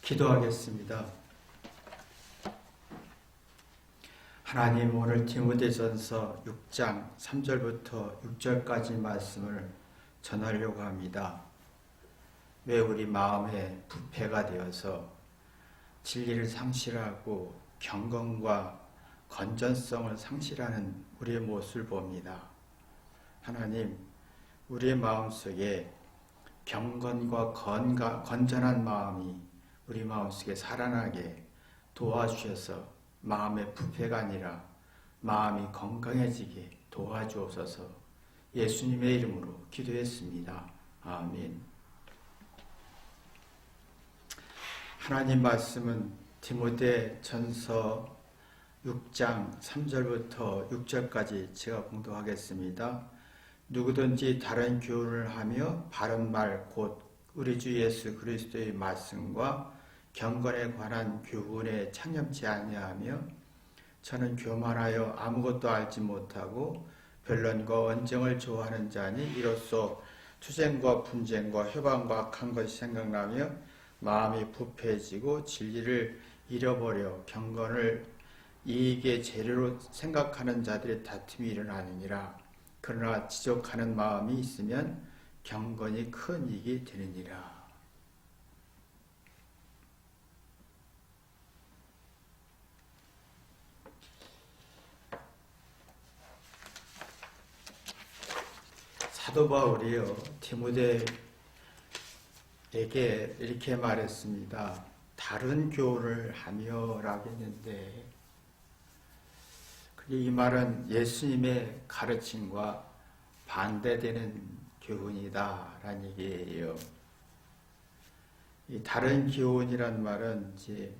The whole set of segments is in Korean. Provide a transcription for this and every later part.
기도하겠습니다. 하나님, 오늘 디모데전서 6장 3절부터 6절까지 말씀을 전하려고 합니다. 왜 우리 마음에 부패가 되어서 진리를 상실하고 경건과 건전성을 상실하는 우리의 모습을 봅니다. 하나님, 우리의 마음속에 경건과 건전한 마음이 우리 마음속에 살아나게 도와주셔서 마음의 부패가 아니라 마음이 건강해지게 도와주옵소서. 예수님의 이름으로 기도했습니다. 아멘. 하나님 말씀은 디모데전서 6장 3절부터 6절까지 제가 봉독하겠습니다. 누구든지 다른 교훈을 하며 바른 말 곧 우리 주 예수 그리스도의 말씀과 경건에 관한 교훈에 창념치 아니하며 저는 교만하여 아무것도 알지 못하고 변론과 언쟁을 좋아하는 자니 이로써 투쟁과 분쟁과 회방과 악한 것이 생각나며 마음이 부패해지고 진리를 잃어버려 경건을 이익의 재료로 생각하는 자들의 다툼이 일어나느니라. 그러나 지적하는 마음이 있으면 경건이 큰 이익이 되느니라. 사도 바울이요 디모데에게 이렇게 말했습니다. 다른 교훈을 하며라고 했는데 이 말은 예수님의 가르침과 반대되는 교훈이다 라는 얘기예요. 이 다른 교훈이란 말은 이제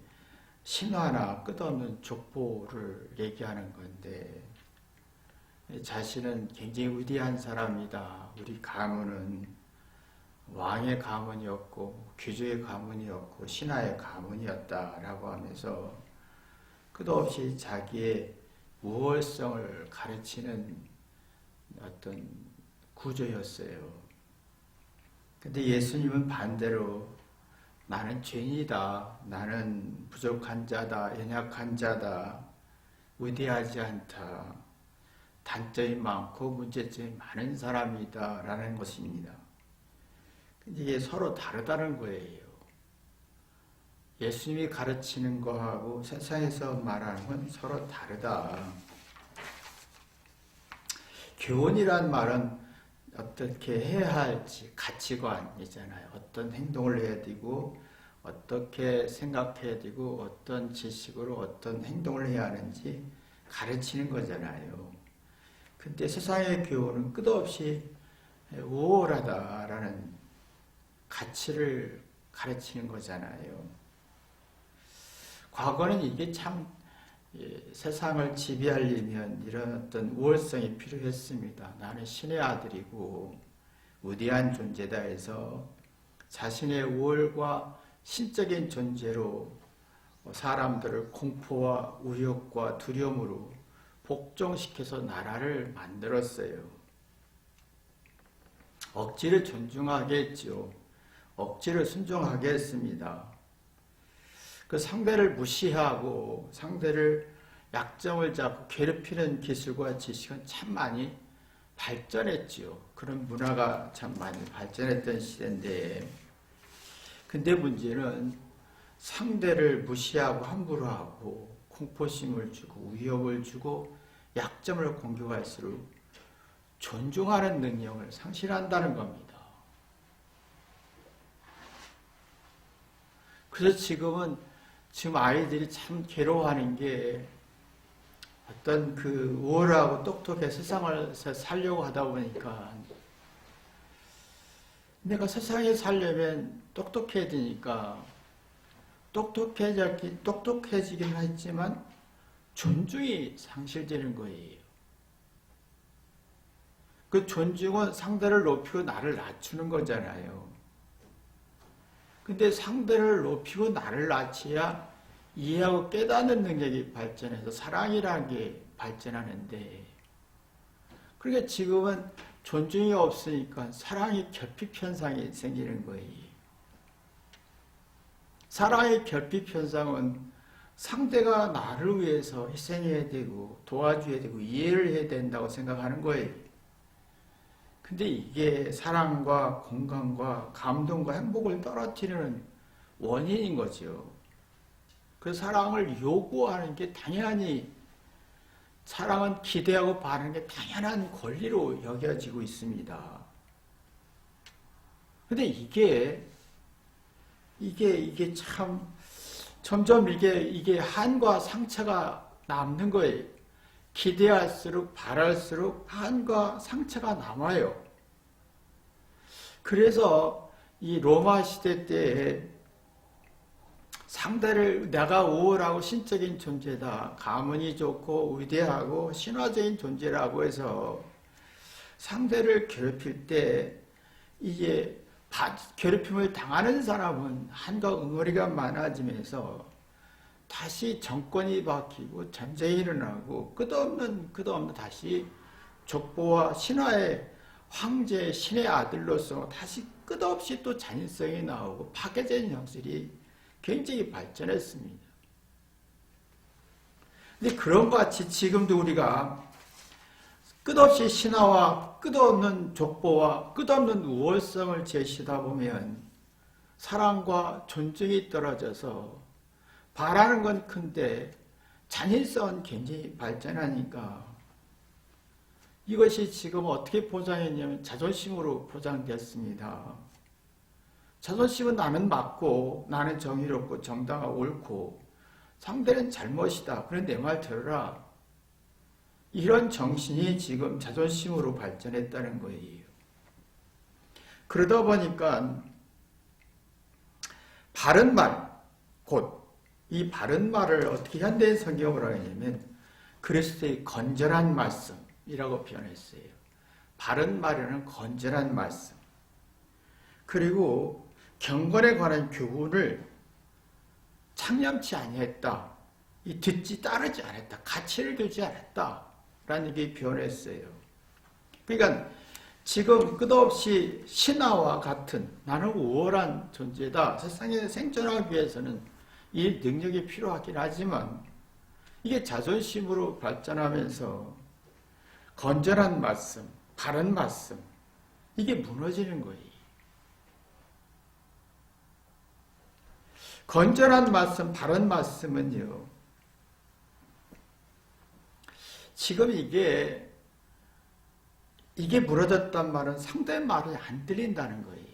신화나 끝없는 족보를 얘기하는 건데 자신은 굉장히 위대한 사람이다. 우리 가문은 왕의 가문이었고 귀족의 가문이었고 신하의 가문이었다라고 하면서 끝없이 자기의 우월성을 가르치는 어떤 구조였어요. 근데 예수님은 반대로 나는 죄인이다. 나는 부족한 자다. 연약한 자다. 위대하지 않다. 단점이 많고 문제점이 많은 사람이다. 라는 것입니다. 근데 이게 서로 다르다는 거예요. 예수님이 가르치는 거하고 세상에서 말하는 건 서로 다르다. 교훈이란 말은 어떻게 해야 할지 가치관이잖아요. 어떤 행동을 해야 되고 어떻게 생각해야 되고 어떤 지식으로 어떤 행동을 해야 하는지 가르치는 거잖아요. 근데 세상의 교훈은 끝없이 우월하다라는 가치를 가르치는 거잖아요. 과거는 이게 참 세상을 지배하려면 이런 어떤 우월성이 필요했습니다. 나는 신의 아들이고 위대한 존재다 해서 자신의 우월과 신적인 존재로 사람들을 공포와 우욕과 두려움으로 복종시켜서 나라를 만들었어요. 억지로 존중하게 했죠. 억지로 순종하게 했습니다. 그 상대를 무시하고 상대를 약점을 잡고 괴롭히는 기술과 지식은 참 많이 발전했죠. 그런 문화가 참 많이 발전했던 시대인데 근데 문제는 상대를 무시하고 함부로 하고 공포심을 주고 위협을 주고 약점을 공격할수록 존중하는 능력을 상실한다는 겁니다. 그래서 지금 아이들이 참 괴로워하는 게 어떤 그 우월하고 똑똑해 세상을 살려고 하다 보니까 내가 세상에 살려면 똑똑해야 되니까 똑똑해지긴 했지만 존중이 상실되는 거예요. 그 존중은 상대를 높이고 나를 낮추는 거잖아요. 근데 상대를 높이고 나를 낮춰야 이해하고 깨닫는 능력이 발전해서 사랑이라는 게 발전하는데 그러니까 지금은 존중이 없으니까 사랑이 결핍 현상이 생기는 거예요. 사랑의 결핍 현상은 상대가 나를 위해서 희생해야 되고 도와줘야 되고 이해를 해야 된다고 생각하는 거예요. 근데 이게 사랑과 공감과 감동과 행복을 떨어뜨리는 원인인 거죠. 그 사랑을 요구하는 게 당연히, 사랑은 기대하고 바라는 게 당연한 권리로 여겨지고 있습니다. 근데 이게 참 점점 이게 한과 상처가 남는 거예요. 기대할수록 바랄수록 한과 상처가 남아요. 그래서 이 로마 시대 때 상대를 내가 우월하고 신적인 존재다, 가문이 좋고 위대하고 신화적인 존재라고 해서 상대를 괴롭힐 때 이게 괴롭힘을 당하는 사람은 한과 응어리가 많아지면서 다시 정권이 바뀌고 전쟁이 일어나고 끝없는 다시 족보와 신화의 황제 신의 아들로서 다시 끝없이 또 잔인성이 나오고 파괴적인 형질이 굉장히 발전했습니다. 근데 그런 것 같이 지금도 우리가 끝없이 신화와 끝없는 족보와 끝없는 우월성을 제시하다 보면 사랑과 존중이 떨어져서 바라는 건 큰데 잔인성은 굉장히 발전하니까 이것이 지금 어떻게 포장했냐면 자존심으로 포장됐습니다. 자존심은 나는 맞고 나는 정의롭고 정당하고 옳고 상대는 잘못이다. 그래 내 말 들어라. 이런 정신이 지금 자존심으로 발전했다는 거예요. 그러다 보니까 바른 말, 곧 이 바른 말을 어떻게 현대인 성경으로 하냐면 그리스도의 건전한 말씀이라고 표현했어요. 바른 말이라는 건전한 말씀. 그리고 경건에 관한 교훈을 창념치 아니했다. 이 듣지 따르지 않았다. 가치를 두지 않았다. 라는 얘기 표현했어요. 그러니까 지금 끝없이 신화와 같은 나는 우월한 존재다. 세상에 생존하기 위해서는 이 능력이 필요하긴 하지만 이게 자존심으로 발전하면서 건전한 말씀, 바른 말씀 이게 무너지는 거예요. 건전한 말씀, 바른 말씀은요. 지금 이게 무너졌단 말은 상대 말이 안 들린다는 거예요.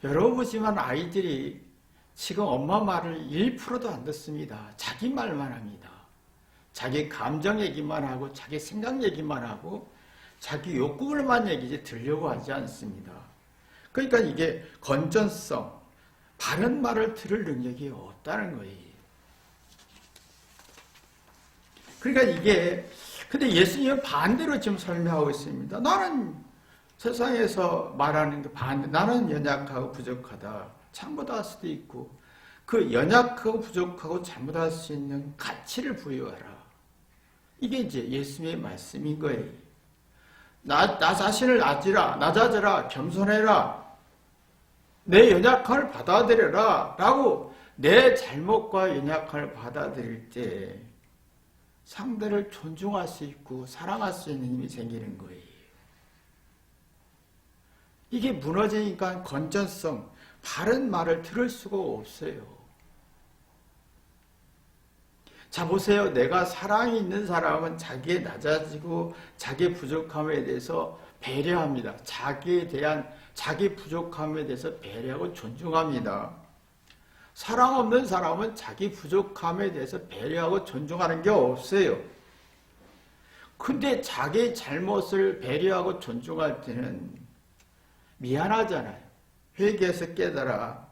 여러분 보시면 아이들이 지금 엄마 말을 1%도 안 듣습니다. 자기 말만 합니다. 자기 감정 얘기만 하고 자기 생각 얘기만 하고 자기 욕구를만 얘기지 들려고 하지 않습니다. 그러니까 이게 건전성, 바른 말을 들을 능력이 없다는 거예요. 그러니까 근데 예수님은 반대로 지금 설명하고 있습니다. 나는 세상에서 말하는 게 반대, 나는 연약하고 부족하다. 잘못할 수도 있고, 그 연약하고 부족하고 잘못할 수 있는 가치를 부여하라. 이게 이제 예수님의 말씀인 거예요. 나 자신을 낮아져라, 겸손해라. 내 연약함을 받아들여라. 라고 내 잘못과 연약함을 받아들일 때 상대를 존중할 수 있고 사랑할 수 있는 힘이 생기는 거예요. 이게 무너지니까 건전성, 바른 말을 들을 수가 없어요. 자 보세요. 내가 사랑이 있는 사람은 자기의 낮아지고 자기의 부족함에 대해서 배려합니다. 자기 부족함에 대해서 배려하고 존중합니다. 사랑 없는 사람은 자기 부족함에 대해서 배려하고 존중하는 게 없어요. 근데 자기 잘못을 배려하고 존중할 때는 미안하잖아요. 회개해서 깨달아.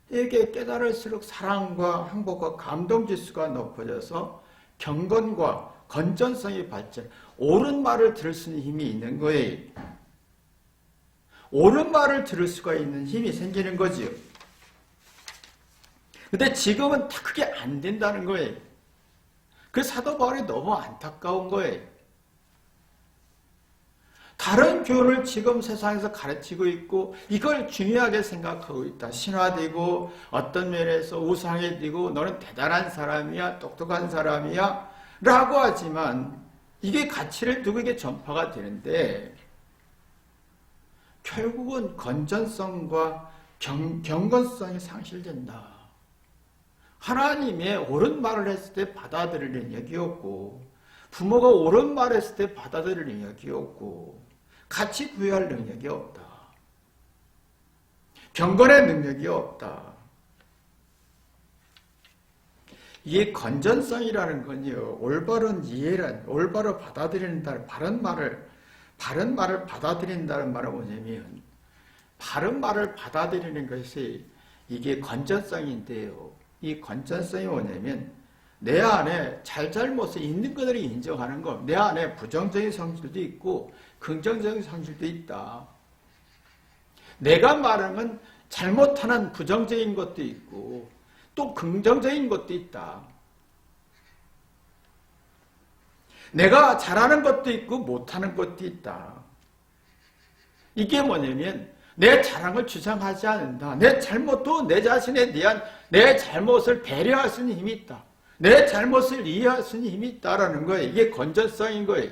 깨달을수록 사랑과 행복과 감동 지수가 높아져서 경건과 건전성이 발전, 옳은 말을 들을 수 있는 힘이 있는 거예요. 옳은 말을 들을 수가 있는 힘이 생기는 거지요. 근데 지금은 다 그게 안 된다는 거예요. 그 사도 바울이 너무 안타까운 거예요. 다른 교훈을 지금 세상에서 가르치고 있고 이걸 중요하게 생각하고 있다. 신화되고 어떤 면에서 우상이 되고 너는 대단한 사람이야, 똑똑한 사람이야 라고 하지만 이게 가치를 두고 이게 전파가 되는데 결국은 건전성과 경건성이 상실된다. 하나님의 옳은 말을 했을 때 받아들일 능력이 없고 부모가 옳은 말을 했을 때 받아들일 능력이 없고 같이 부여할 능력이 없다. 경건의 능력이 없다. 이게 건전성이라는 건요, 올바른 이해란, 올바로 받아들인다, 바른 말을 받아들인다는 말은 뭐냐면, 바른 말을 받아들이는 것이 이게 건전성인데요. 이 건전성이 뭐냐면, 내 안에 잘잘못을 있는 것들을 인정하는 것, 내 안에 부정적인 성질도 있고, 긍정적인 성질도 있다. 내가 말하면 잘못하는 부정적인 것도 있고, 또 긍정적인 것도 있다. 내가 잘하는 것도 있고 못하는 것도 있다. 이게 뭐냐면 내 자랑을 주장하지 않는다. 내 잘못도 내 자신에 대한 내 잘못을 배려할 수 있는 힘이 있다. 내 잘못을 이해할 수 있는 힘이 있다라는 거예요. 이게 건전성인 거예요.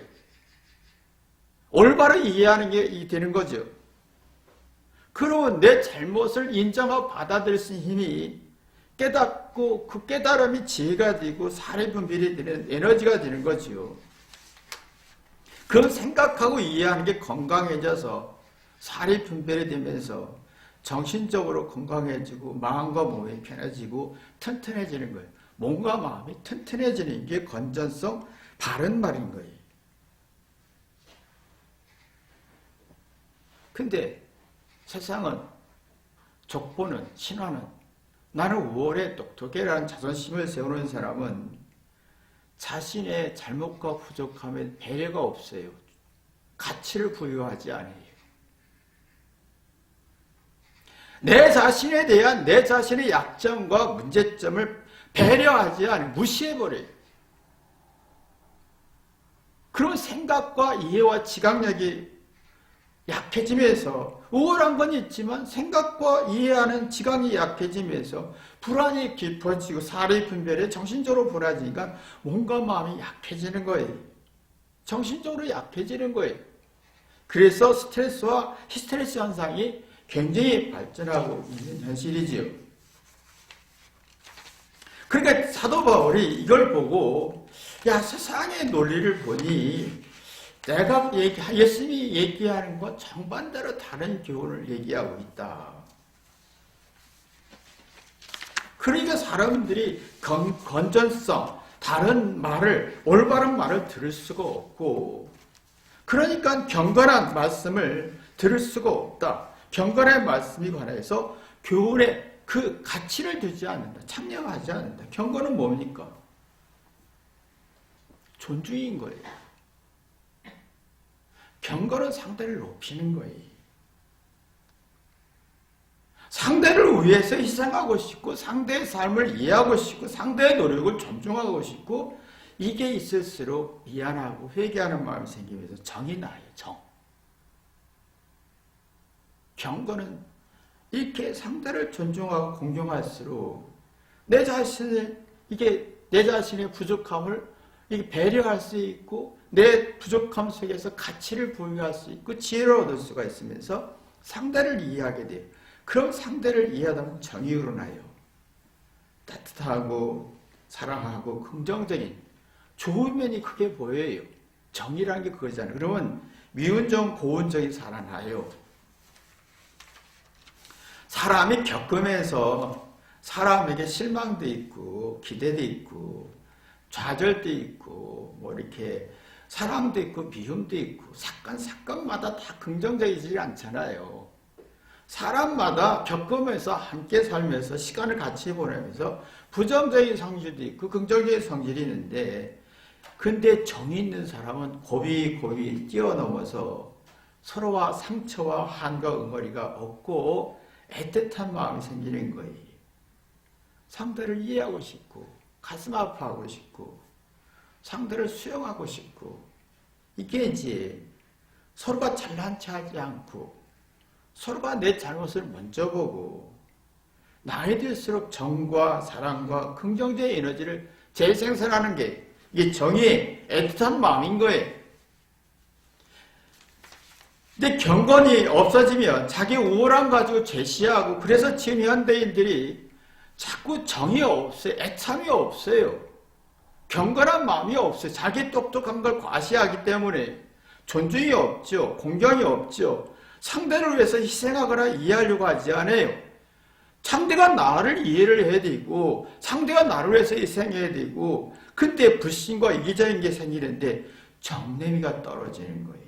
올바로 이해하는 게 되는 거죠. 그러면 내 잘못을 인정하고 받아들일 수 있는 힘이 깨닫고 그 깨달음이 지혜가 되고 사례 분별이 되는 에너지가 되는 거지요. 그 생각하고 이해하는 게 건강해져서 사례 분별이 되면서 정신적으로 건강해지고 마음과 몸이 편해지고 튼튼해지는 거예요. 몸과 마음이 튼튼해지는 게 건전성, 바른 말인 거예요. 근데 세상은, 족보는, 신화는 나는 우월해 똑똑해라는 자존심을 세우는 사람은 자신의 잘못과 부족함에 배려가 없어요. 가치를 부여하지 않아요. 내 자신에 대한 내 자신의 약점과 문제점을 배려하지 않아요. 무시해버려요. 그런 생각과 이해와 지각력이 약해지면서 우월한 건 있지만 생각과 이해하는 지각이 약해지면서 불안이 깊어지고 사례 분별에 정신적으로 불안해지니까 몸과 마음이 약해지는 거예요. 정신적으로 약해지는 거예요. 그래서 스트레스와 히스테리스 현상이 굉장히 발전하고 있는 현실이지요. 그러니까 사도 바울이 이걸 보고 야, 세상의 논리를 보니 내가 예수님이 얘기하는 것 정반대로 다른 교훈을 얘기하고 있다. 그러니까 사람들이 건전성, 다른 말을, 올바른 말을 들을 수가 없고, 그러니까 경건한 말씀을 들을 수가 없다. 경건의 말씀에 관해서 교훈에 그 가치를 두지 않는다. 참여하지 않는다. 경건은 뭡니까? 존중인 거예요. 경건은 상대를 높이는 거예요. 상대를 위해서 희생하고 싶고 상대의 삶을 이해하고 싶고 상대의 노력을 존중하고 싶고 이게 있을수록 미안하고 회개하는 마음이 생기면서 정이 나요. 정. 경건은 이렇게 상대를 존중하고 공경할수록 내 자신의 부족함을 배려할 수 있고 내 부족함 속에서 가치를 부여할 수 있고 지혜를 얻을 수가 있으면서 상대를 이해하게 돼요. 그럼 상대를 이해하다 보면 정이 우러나요. 따뜻하고 사랑하고 긍정적인 좋은 면이 크게 보여요. 정이라는 게 그거잖아요. 그러면 미운 정 고운 정이 살아나요. 사람이 겪으면서 사람에게 실망도 있고 기대도 있고 좌절도 있고 뭐 이렇게 사랑도 있고 미움도 있고 사건마다 다 긍정적이지 않잖아요. 사람마다 겪으면서 함께 살면서 시간을 같이 보내면서 부정적인 성질도 있고 긍정적인 성질이 있는데 근데 정이 있는 사람은 고비 뛰어넘어서 서로와 상처와 한과 응어리가 없고 애틋한 마음이 생기는 거예요. 상대를 이해하고 싶고 가슴 아파하고 싶고 상대를 수용하고 싶고 이게 이제 서로가 잘난 체하지 않고 서로가 내 잘못을 먼저 보고 나이 들수록 정과 사랑과 긍정적인 에너지를 재생산하는 게 이게 정의의 애틋한 마음인 거예요. 근데 경건이 없어지면 자기 우월함 가지고 제시하고 그래서 지금 현대인들이 자꾸 정이 없어요. 애참이 없어요. 경건한 마음이 없어요. 자기 똑똑한 걸 과시하기 때문에 존중이 없죠. 공경이 없죠. 상대를 위해서 희생하거나 이해하려고 하지 않아요. 상대가 나를 이해를 해야 되고 상대가 나를 위해서 희생해야 되고 그때 불신과 이기적인 게 생기는데 정내미가 떨어지는 거예요.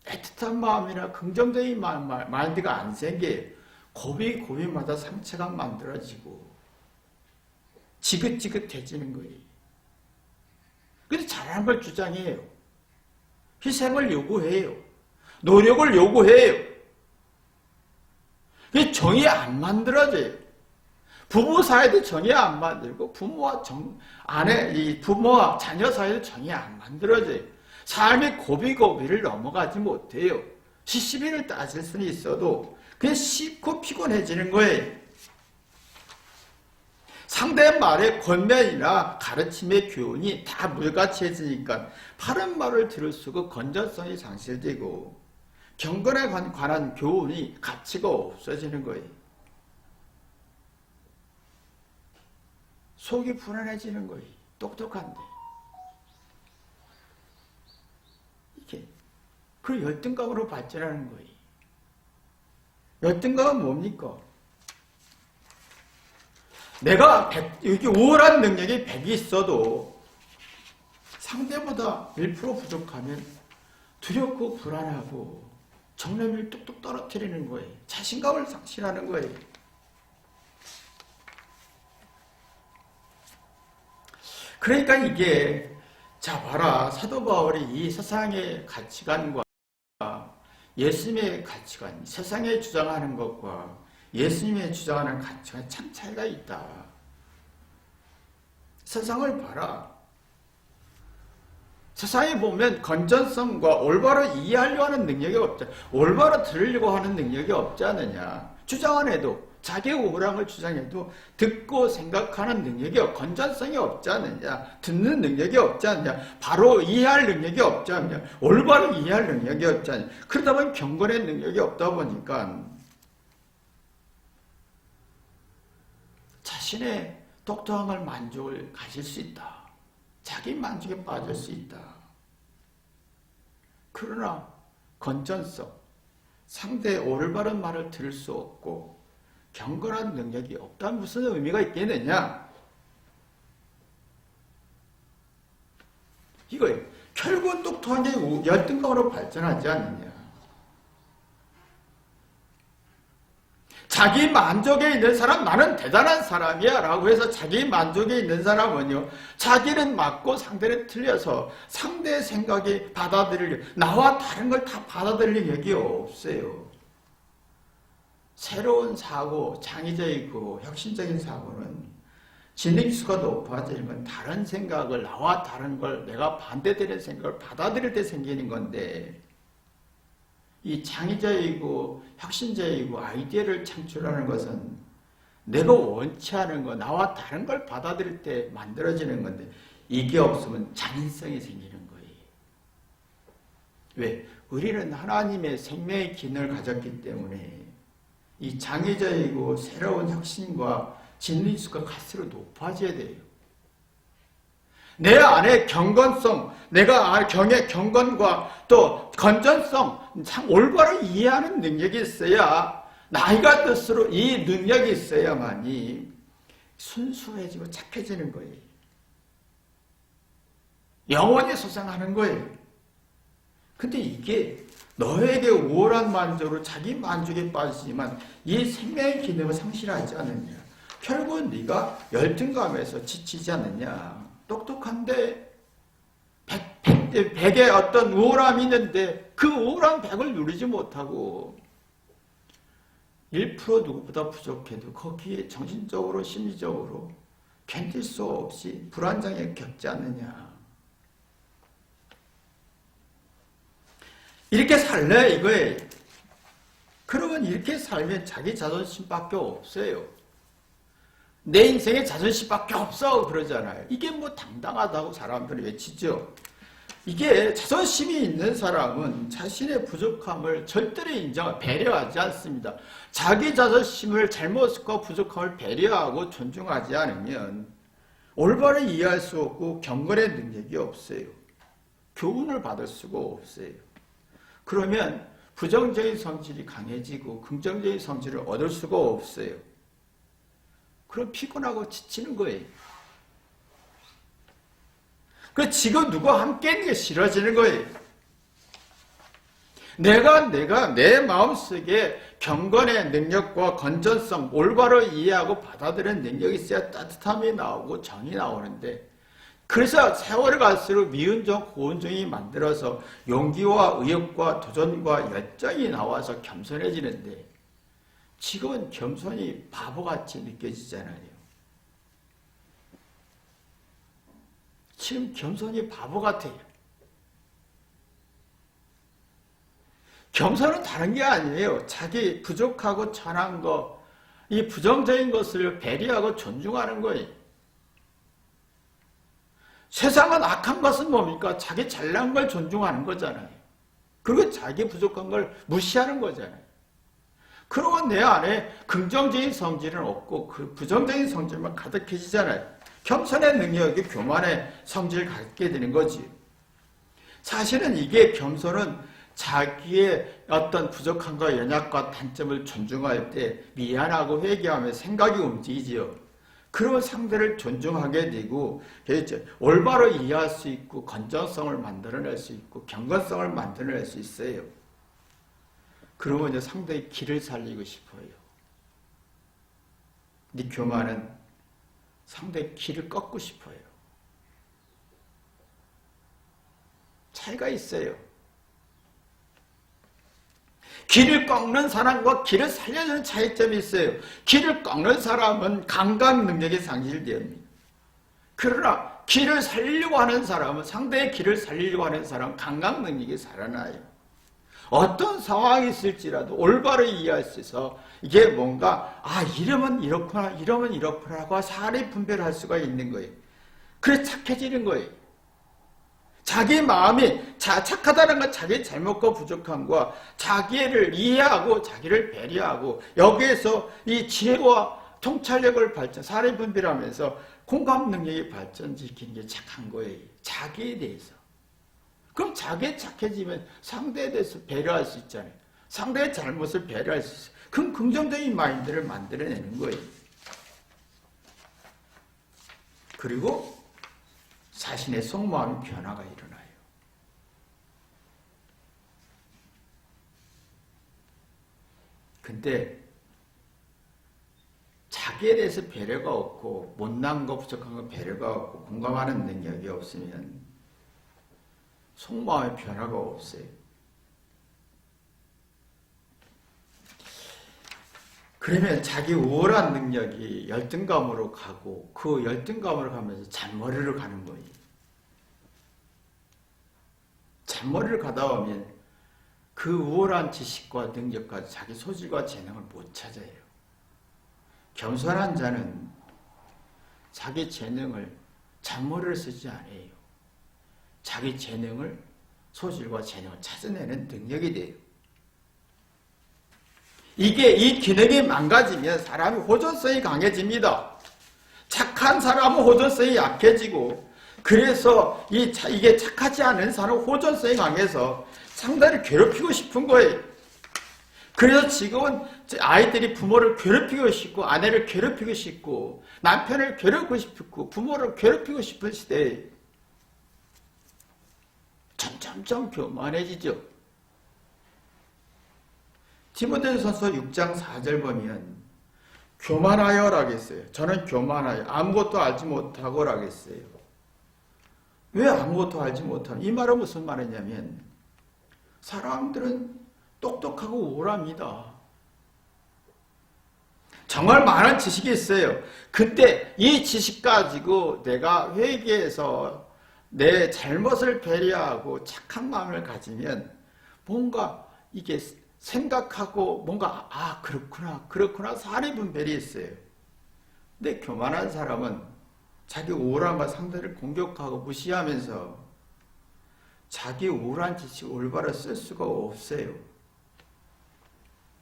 애틋한 마음이나 긍정적인 마인드가 안 생겨요. 고비마다 상처가 만들어지고 지긋지긋해지는 거예요. 그래서 잘하는 걸 주장해요. 희생을 요구해요. 노력을 요구해요. 그게 정이 안 만들어져요. 부부 사이도 정이 안 만들고 부모와 자녀 사이도 정이 안 만들어져요. 삶의 고비를 넘어가지 못해요. 시시비를 따질 수는 있어도 그냥 쉽고 피곤해지는 거예요. 상대의 말의 권면이나 가르침의 교훈이 다 물같이해지니까 바른 말을 들을 수가 건전성이 상실되고 경건에 관한 교훈이 가치가 없어지는 거예요. 속이 불안해지는 거예요. 똑똑한데. 이게 그 열등감으로 발전하는 거예요. 열등감은 뭡니까? 내가 이렇게 우월한 능력이 100이 있어도 상대보다 1% 부족하면 두렵고 불안하고 정념을 뚝뚝 떨어뜨리는 거예요. 자신감을 상실하는 거예요. 그러니까 이게 자 봐라 사도 바울이 이 세상의 가치관과 예수님의 가치관, 세상에 주장하는 것과 예수님의 주장하는 가치관 참 차이가 있다. 세상을 봐라. 세상에 보면 건전성과 올바로 이해하려고 하는 능력이 없지, 올바로 들으려고 하는 능력이 없지 않느냐. 주장은 해도 자기 우월함을 주장해도 듣고 생각하는 능력이 건전성이 없지 않느냐. 듣는 능력이 없지 않느냐. 바로 이해할 능력이 없지 않느냐. 올바로 이해할 능력이 없지 않느냐. 그러다 보니 경건의 능력이 없다 보니까 자신의 똑똑함을 만족을 가질 수 있다. 자기 만족에 빠질 수 있다. 그러나 건전성, 상대의 올바른 말을 들을 수 없고 경건한 능력이 없다면 무슨 의미가 있겠느냐? 이거예요. 결국은 똑똑한 게 열등감으로 발전하지 않느냐. 자기 만족에 있는 사람, 나는 대단한 사람이야 라고 해서 자기 만족에 있는 사람은요, 자기는 맞고 상대는 틀려서 상대의 생각이 나와 다른 걸 다 받아들일 능력이 없어요. 새로운 사고, 창의적이고 혁신적인 사고는 진행수가 높아지면 다른 생각을, 나와 다른 걸, 내가 반대되는 생각을 받아들일 때 생기는 건데, 이 창의적이고 혁신적이고 아이디어를 창출하는 것은 내가 원치 않은 거, 나와 다른 걸 받아들일 때 만들어지는 건데, 이게 없으면 잔인성이 생기는 거예요. 왜? 우리는 하나님의 생명의 기능을 가졌기 때문에 이 창의적이고 새로운 혁신과 진리수가 갈수록 높아져야 돼요. 내 안에 경건성, 내가 경건과 또 건전성, 참 올바로 이해하는 능력이 있어야, 나이가 들수록 이 능력이 있어야만이 순수해지고 착해지는 거예요. 영원히 소생하는 거예요. 근데 이게 너에게 우월한 만족으로 자기 만족에 빠지지만 이 생명의 기능을 상실하지 않느냐. 결국은 네가 열등감에서 지치지 않느냐. 똑똑한데 100의 어떤 우월함이 있는데 그 우월한 100을 누리지 못하고 1% 누구보다 부족해도 거기에 정신적으로 심리적으로 견딜 수 없이 불안정에 겪지 않느냐. 살래 이거예요. 그러면 이렇게 살면 자기 자존심밖에 없어요. 내 인생에 자존심밖에 없어 그러잖아요. 이게 뭐 당당하다고 사람들이 외치죠. 이게 자존심이 있는 사람은 자신의 부족함을 절대로 배려하지 않습니다. 자기 자존심을 잘못과 부족함을 배려하고 존중하지 않으면 올바로 이해할 수 없고 경건의 능력이 없어요. 교훈을 받을 수가 없어요. 그러면 부정적인 성질이 강해지고 긍정적인 성질을 얻을 수가 없어요. 그럼 피곤하고 지치는 거예요. 그 지금 누가 함께 있는 게 싫어지는 거예요. 내가 내 마음속에 경건의 능력과 건전성, 올바로 이해하고 받아들이는 능력이 있어야 따뜻함이 나오고 정이 나오는데, 그래서 세월이 갈수록 미운정, 고운정이 만들어서 용기와 의욕과 도전과 열정이 나와서 겸손해지는데, 지금은 겸손이 바보같이 느껴지잖아요. 지금 겸손이 바보 같아요. 겸손은 다른 게 아니에요. 자기 부족하고 천한 거, 이 부정적인 것을 배려하고 존중하는 거예요. 세상은 악한 것은 뭡니까? 자기 잘난 걸 존중하는 거잖아요. 그리고 자기 부족한 걸 무시하는 거잖아요. 그러면 내 안에 긍정적인 성질은 없고 그 부정적인 성질만 가득해지잖아요. 겸손의 능력이 교만의 성질을 갖게 되는 거지. 사실은 이게 겸손은 자기의 어떤 부족함과 연약과 단점을 존중할 때 미안하고 회개하며 생각이 움직이지요. 그러면 상대를 존중하게 되고 올바로 이해할 수 있고 건전성을 만들어낼 수 있고 경건성을 만들어낼 수 있어요. 그러면 이제 상대의 길을 살리고 싶어요. 네 교만은 상대의 길을 꺾고 싶어요. 차이가 있어요. 길을 꺾는 사람과 길을 살려주는 차이점이 있어요. 길을 꺾는 사람은 감각 능력이 상실됩니다. 그러나 길을 살리려고 하는 사람은, 상대의 길을 살리려고 하는 사람은 감각 능력이 살아나요. 어떤 상황이 있을지라도 올바로 이해할 수 있어 이게 뭔가 이러면 이렇구나 이러면 이렇구나 사리 분별할 수가 있는 거예요. 그래서 착해지는 거예요. 자기 마음이 착하다는 건 자기의 잘못과 부족함과 자기를 이해하고 자기를 배려하고 여기에서 이 지혜와 통찰력을 사리 분별하면서 공감 능력이 발전시키는 게 착한 거예요. 자기에 대해서. 그럼 자기에 착해지면 상대에 대해서 배려할 수 있잖아요. 상대의 잘못을 배려할 수 있어요. 그럼 긍정적인 마인드를 만들어내는 거예요. 그리고 자신의 속마음 변화가 일어나요. 근데 자기에 대해서 배려가 없고 못난 거 부족한 거 배려가 없고 공감하는 능력이 없으면 속마음의 변화가 없어요. 그러면 자기 우월한 능력이 열등감으로 가고 그 열등감으로 가면서 잔머리로 가는 거예요. 잔머리를 가다 보면 그 우월한 지식과 능력과 자기 소질과 재능을 못 찾아요. 겸손한 자는 자기 재능을 잔머리를 쓰지 않아요. 자기 재능을, 소질과 재능을 찾아내는 능력이 돼요. 이 기능이 망가지면 사람이 호전성이 강해집니다. 착한 사람은 호전성이 약해지고, 그래서 이게 착하지 않은 사람은 호전성이 강해서 상대를 괴롭히고 싶은 거예요. 그래서 지금은 아이들이 부모를 괴롭히고 싶고, 아내를 괴롭히고 싶고, 남편을 괴롭히고 싶고, 부모를 괴롭히고 싶은 시대에 점점 교만해지죠. 디모데전서 6장 4절 보면 교만하여라고 했어요. 저는 교만하여 아무것도 알지 못하고라고 했어요. 왜 아무것도 알지 못하는? 이 말은 무슨 말이냐면 사람들은 똑똑하고 우월합니다. 정말 많은 지식이 있어요. 근데 이 지식 가지고 내가 회개해서 내 잘못을 배려하고 착한 마음을 가지면 뭔가 이게 생각하고 뭔가 그렇구나 사리 분별이 있어요. 근데 교만한 사람은 자기 우월함과 상대를 공격하고 무시하면서 자기 우월한 지식을 올바로 쓸 수가 없어요.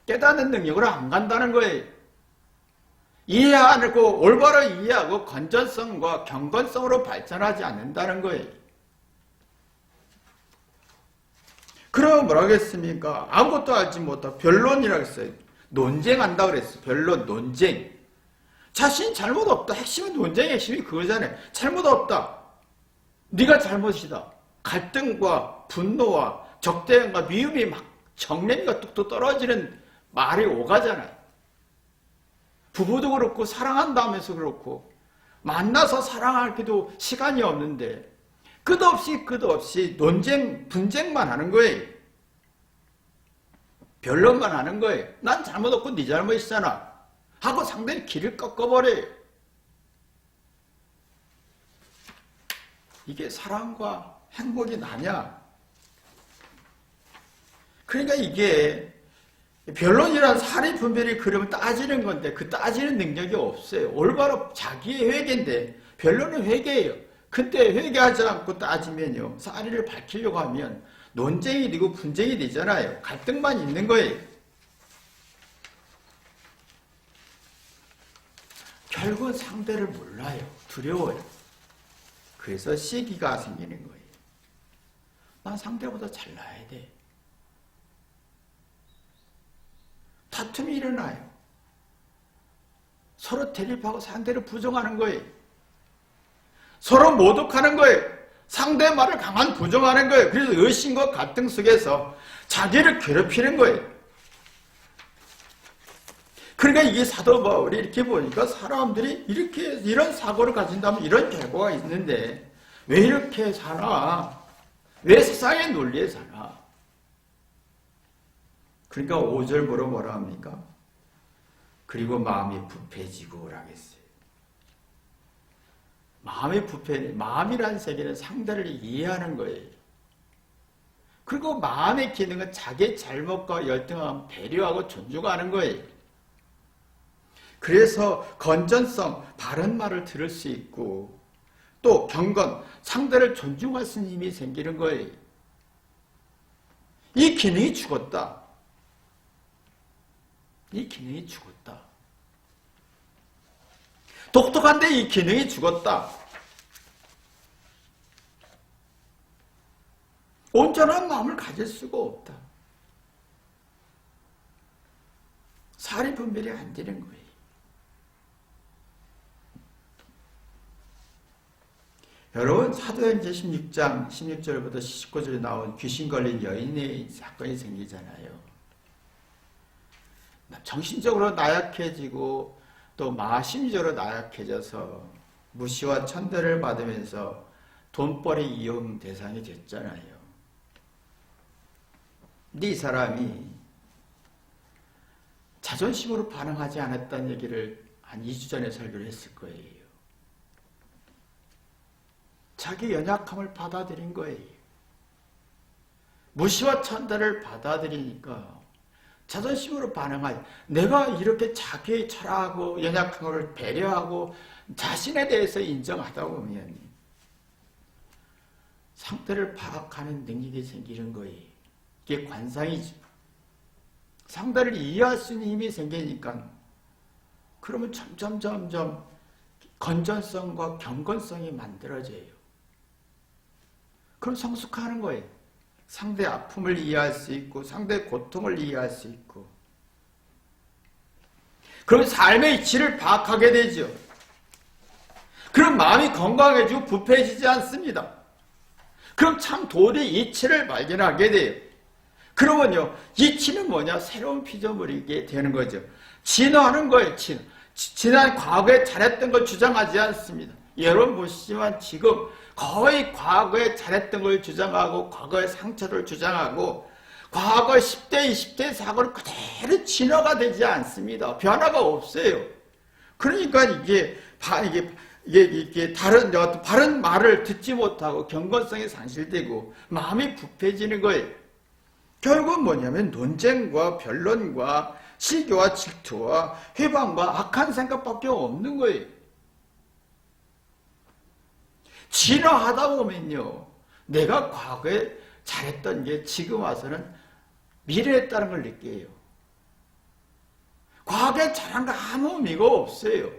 깨닫는 능력으로 안 간다는 거예요. 이해하고 올바로 이해하고 건전성과 경건성으로 발전하지 않는다는 거예요. 그러면 뭐라 하겠습니까? 아무것도 알지 못하고 변론이라고 했어요. 논쟁한다고 그랬어요. 변론, 논쟁. 자신 잘못 없다. 핵심은 논쟁의 핵심이 그거잖아요. 잘못 없다. 네가 잘못이다. 갈등과 분노와 적대감과 미움이 막 정념이가 뚝뚝 떨어지는 말이 오가잖아요. 부부도 그렇고 사랑한다면서 그렇고 만나서 사랑하기도 시간이 없는데 끝없이 논쟁, 분쟁만 하는 거예요. 변론만 하는 거예요. 난 잘못 없고 네 잘못이잖아 하고 상대의 길을 꺾어버려요. 이게 사랑과 행복이 나냐? 그러니까 이게 변론이란 사리 분별이 그러면 따지는 건데 그 따지는 능력이 없어요. 올바로 자기의 회개인데 변론은 회개예요. 근데 회개하지 않고 따지면요. 사리를 밝히려고 하면 논쟁이 되고 분쟁이 되잖아요. 갈등만 있는 거예요. 결국은 상대를 몰라요. 두려워요. 그래서 시기가 생기는 거예요. 난 상대보다 잘나야 돼. 다툼이 일어나요. 서로 대립하고 상대를 부정하는 거예요. 서로 모독하는 거예요. 상대의 말을 강한 부정하는 거예요. 그래서 의심과 갈등 속에서 자기를 괴롭히는 거예요. 그러니까 이게 사도 바울이 이렇게 보니까 사람들이 이런 사고를 가진다면 이런 결과가 있는데 왜 이렇게 사나? 왜 세상의 논리에 사나? 그러니까 5절 뭐라 합니까? 그리고 마음이 부패지고 라겠어요. 마음이라는 세계는 상대를 이해하는 거예요. 그리고 마음의 기능은 자기의 잘못과 열등함, 배려하고 존중하는 거예요. 그래서 건전성, 바른 말을 들을 수 있고 또 경건, 상대를 존중할 수 있는 힘이 생기는 거예요. 이 기능이 죽었다. 이 기능이 죽었다. 독특한데 이 기능이 죽었다. 온전한 마음을 가질 수가 없다. 사리 분별이 안 되는 거예요. 여러분 사도행전 16장 16절부터 19절에 나온 귀신 걸린 여인의 사건이 생기잖아요. 정신적으로 나약해지고 또 마심적으로 나약해져서 무시와 천대를 받으면서 돈벌이 이용 대상이 됐잖아요. 근데 이 사람이 자존심으로 반응하지 않았다는 얘기를 한 2주 전에 설교를 했을 거예요. 자기 연약함을 받아들인 거예요. 무시와 천대를 받아들이니까 자존심으로 반응하지. 내가 이렇게 자기의 철학하고 연약함을 배려하고 자신에 대해서 인정하다 보면 상대를 파악하는 능력이 생기는 거예요. 이게 관상이죠. 상대를 이해할 수 있는 힘이 생기니까 그러면 점점 건전성과 경건성이 만들어져요. 그럼 성숙하는 거예요. 상대의 아픔을 이해할 수 있고 상대의 고통을 이해할 수 있고 그럼 삶의 이치를 파악하게 되죠. 그럼 마음이 건강해지고 부패해지지 않습니다. 그럼 참 도리의 이치를 발견하게 돼요. 그러면요, 이치는 뭐냐? 새로운 피조물이게 되는 거죠. 진화하는 거예요. 지난 과거에 잘했던 걸 주장하지 않습니다. 여러분 보시지만 지금 거의 과거에 잘했던 걸 주장하고 과거의 상처를 주장하고 과거 10대, 20대 사고를 그대로 진화가 되지 않습니다. 변화가 없어요. 그러니까 이게 바른 말을 듣지 못하고 경건성이 상실되고 마음이 부패지는 거예요. 결국은 뭐냐면 논쟁과 변론과 시기와 질투와 회방과 악한 생각밖에 없는 거예요. 진화하다 보면요, 내가 과거에 잘했던 게 지금 와서는 미래했다는 걸 느껴요. 과거에 잘한 거 아무 의미가 없어요.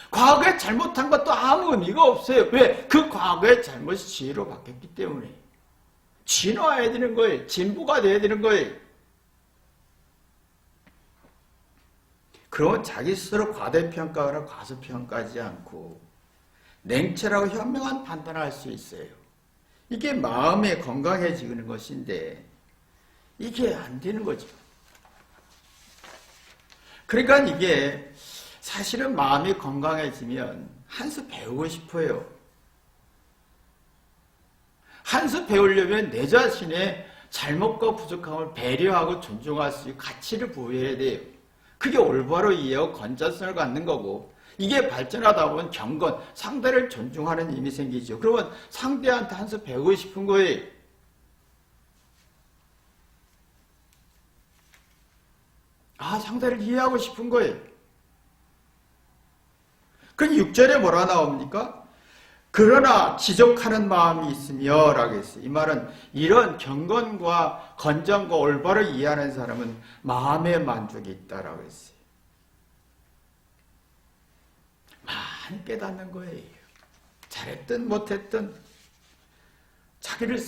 과거에 잘못한 것도 아무 의미가 없어요. 왜? 그 과거의 잘못이 지혜로 바뀌었기 때문에. 진화해야 되는 거예요. 진보가 돼야 되는 거예요. 그러면 자기 스스로 과대평가하거나 과소평가하지 않고 냉철하고 현명한 판단을 할 수 있어요. 이게 마음이 건강해지는 것인데 이게 안 되는 거죠. 그러니까 이게 사실은 마음이 건강해지면 한 수 배우고 싶어요. 한 수 배우려면 내 자신의 잘못과 부족함을 배려하고 존중할 수 있고 가치를 부여해야 돼요. 그게 올바로 이해하고 건전성을 갖는 거고, 이게 발전하다 보면 경건, 상대를 존중하는 힘이 생기죠. 그러면 상대한테 한 수 배우고 싶은 거예요. 상대를 이해하고 싶은 거예요. 그 6절에 뭐라 나옵니까? 그러나 지적하는 마음이 있으며 라고 했어요. 이 말은 이런 경건과 건전과 올바로 이해하는 사람은 마음의 만족이 있다라고 했어요. 많이 깨닫는 거예요. 잘했든 못했든 자기를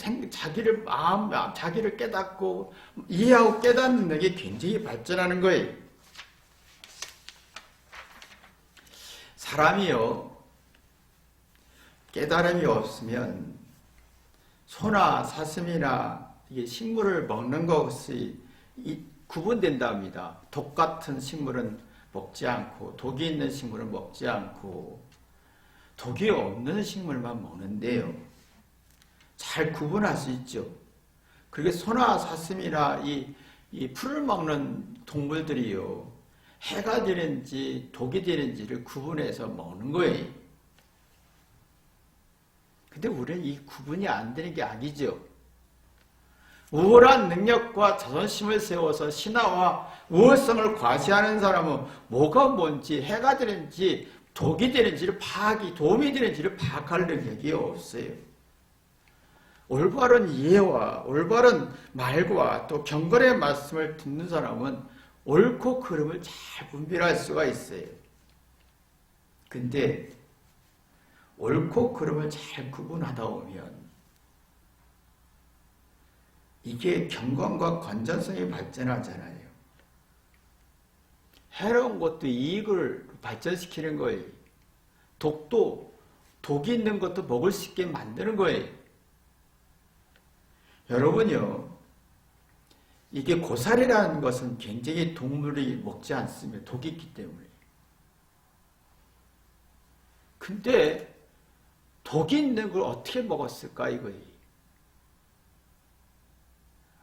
깨닫고 이해하고 깨닫는 게 굉장히 발전하는 거예요. 사람이요, 깨달음이 없으면 소나 사슴이나 이게 식물을 먹는 것이 구분된답니다. 독 같은 식물은 먹지 않고 독이 있는 식물은 먹지 않고 독이 없는 식물만 먹는데요. 잘 구분할 수 있죠. 그리고 소나 사슴이나 이 풀을 먹는 동물들이요, 해가 되는지 독이 되는지를 구분해서 먹는 거예요. 근데 우리는 이 구분이 안 되는 게 악이죠. 우월한 능력과 자존심을 세워서 신화와 우월성을 과시하는 사람은 뭐가 뭔지, 해가 되는지 독이 되는지를 도움이 되는지를 파악할 능력이 없어요. 올바른 이해와 올바른 말과 또 경건의 말씀을 듣는 사람은 옳고 그름을 잘 분별할 수가 있어요. 근데 옳고 그름을 잘 구분하다 보면 이게 경건과 건전성이 발전하잖아요. 해로운 것도 이익을 발전시키는 거예요. 독이 있는 것도 먹을 수 있게 만드는 거예요. 여러분요, 이게 고사리라는 것은 굉장히 동물이 먹지 않습니다. 독이 있기 때문에. 근데 독이 있는 걸 어떻게 먹었을까 이거예요.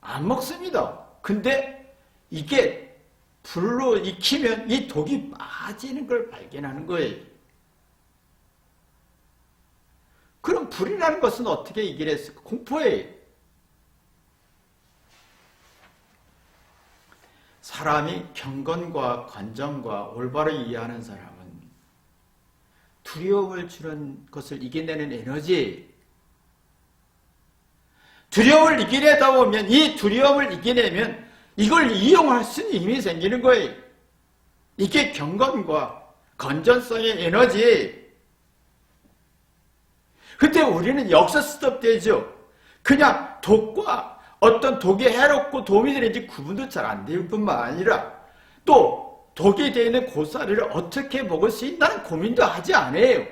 안 먹습니다. 근데 이게 불로 익히면 이 독이 빠지는 걸 발견하는 거예요. 그럼 불이라는 것은 어떻게 이겨냈을까? 공포예요. 사람이 경건과 건전과 올바로 이해하는 사람은 두려움을 주는 것을 이겨내는 에너지, 두려움을 이겨내다 보면 이 두려움을 이겨내면 이걸 이용할 수 있는 힘이 생기는 거예요. 이게 경건과 건전성의 에너지. 그때 우리는 역사 스톱되죠. 그냥 독과 어떤 독이 해롭고 도움이 되는지 구분도 잘 안 될 뿐만 아니라 또 독이 되어 있는 고사리를 어떻게 먹을 수 있다는 고민도 하지 않아요.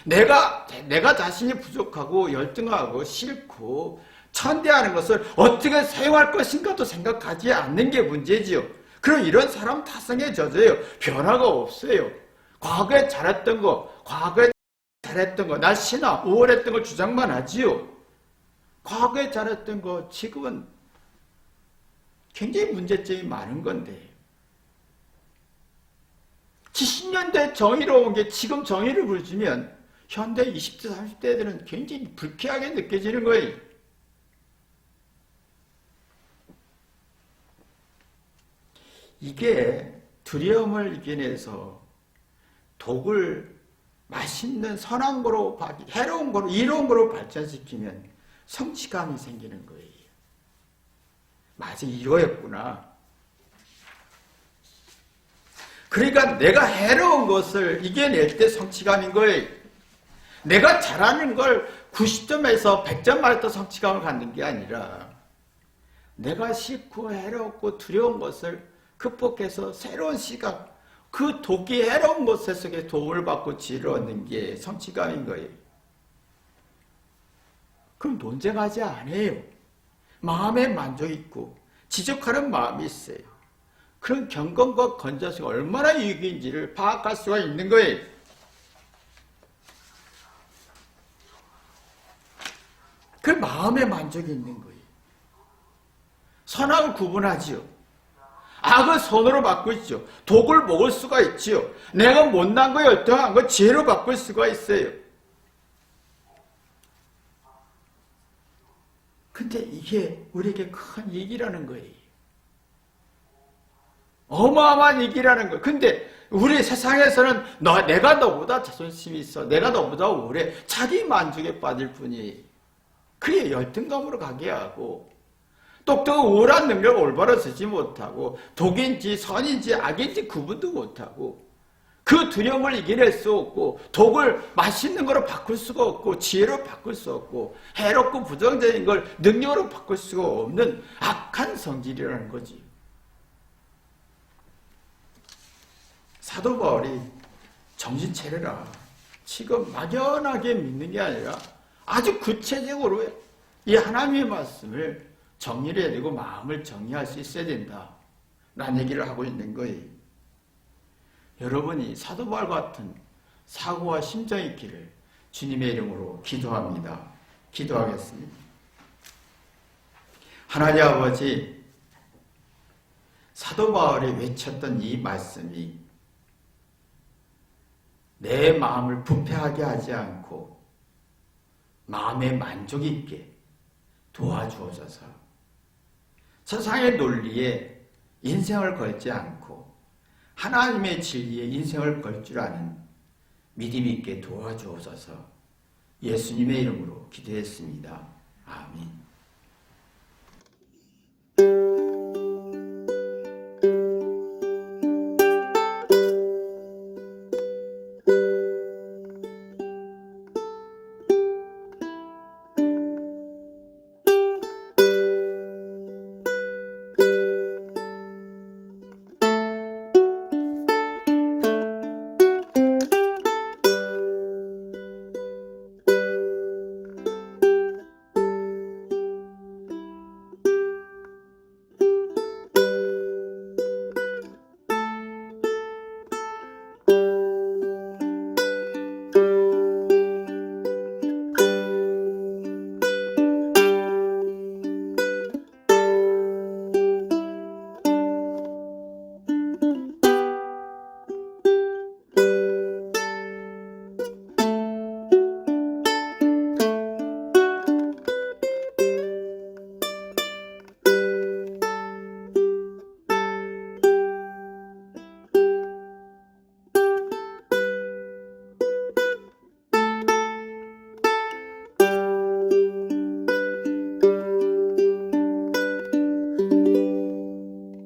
내가 자신이 부족하고 열등하고 싫고 천대하는 것을 어떻게 사용할 것인가도 생각하지 않는 게 문제지요. 그럼 이런 사람 타성에 젖어요. 변화가 없어요. 과거에 잘했던 거, 나 신화, 우월했던 걸 주장만 하지요. 과거에 잘했던 거 지금은 굉장히 문제점이 많은 건데 70년대 정의로운 게 지금 정의를 부르면 현대 20대 30대 애들은 굉장히 불쾌하게 느껴지는 거예요. 이게 두려움을 이겨내서 독을 맛있는 선한 거로, 해로운 거로, 이로운 거로 발전시키면 성취감이 생기는 거예요. 맞아, 이거였구나. 그러니까 내가 해로운 것을 이겨낼 때 성취감인 거예요. 내가 잘하는 걸 90점에서 100점 맞을 성취감을 갖는 게 아니라 내가 싫고 해롭고 두려운 것을 극복해서 새로운 시각, 그 독이 해로운 것 속에 도움을 받고 지혜를 얻는 게 성취감인 거예요. 그럼 논쟁하지 않아요. 마음에 만족이 있고 지적하는 마음이 있어요. 그런 경건과 건전성이 얼마나 유익인지를 파악할 수가 있는 거예요. 그 마음에 만족이 있는 거예요. 선악을 구분하지요. 악을 선으로 바꿀 있죠. 독을 먹을 수가 있지요. 내가 못난 거 열등한 거 지혜로 바꿀 수가 있어요. 근데 이게 우리에게 큰 이익이라는 거예요. 어마어마한 이익이라는 거예요. 근데 우리 세상에서는 내가 너보다 자존심이 있어. 내가 너보다 오래 자기 만족에 빠질 뿐이에요. 그게 열등감으로 가게 하고 또 우월한 능력을 올바로 쓰지 못하고 독인지 선인지 악인지 구분도 못하고 그 두려움을 이겨낼 수 없고 독을 맛있는 거로 바꿀 수가 없고 지혜로 바꿀 수 없고 해롭고 부정적인 걸 능력으로 바꿀 수가 없는 악한 성질이라는 거지. 사도 바울이 정신 차려라. 지금 막연하게 믿는 게 아니라 아주 구체적으로 이 하나님의 말씀을 정리를 해야 되고 마음을 정리할 수 있어야 된다. 라는 얘기를 하고 있는 거예요. 여러분이 사도 바울 같은 사고와 심정이 있기를 주님의 이름으로 기도합니다. 기도하겠습니다. 하나님 아버지, 사도 바울이 외쳤던 이 말씀이 내 마음을 부패하게 하지 않고 마음에 만족 있게 도와주어져서 세상의 논리에 인생을 걸지 않고 하나님의 진리에 인생을 걸 줄 아는 믿음 있게 도와주어져서 예수님의 이름으로 기도했습니다. 아멘.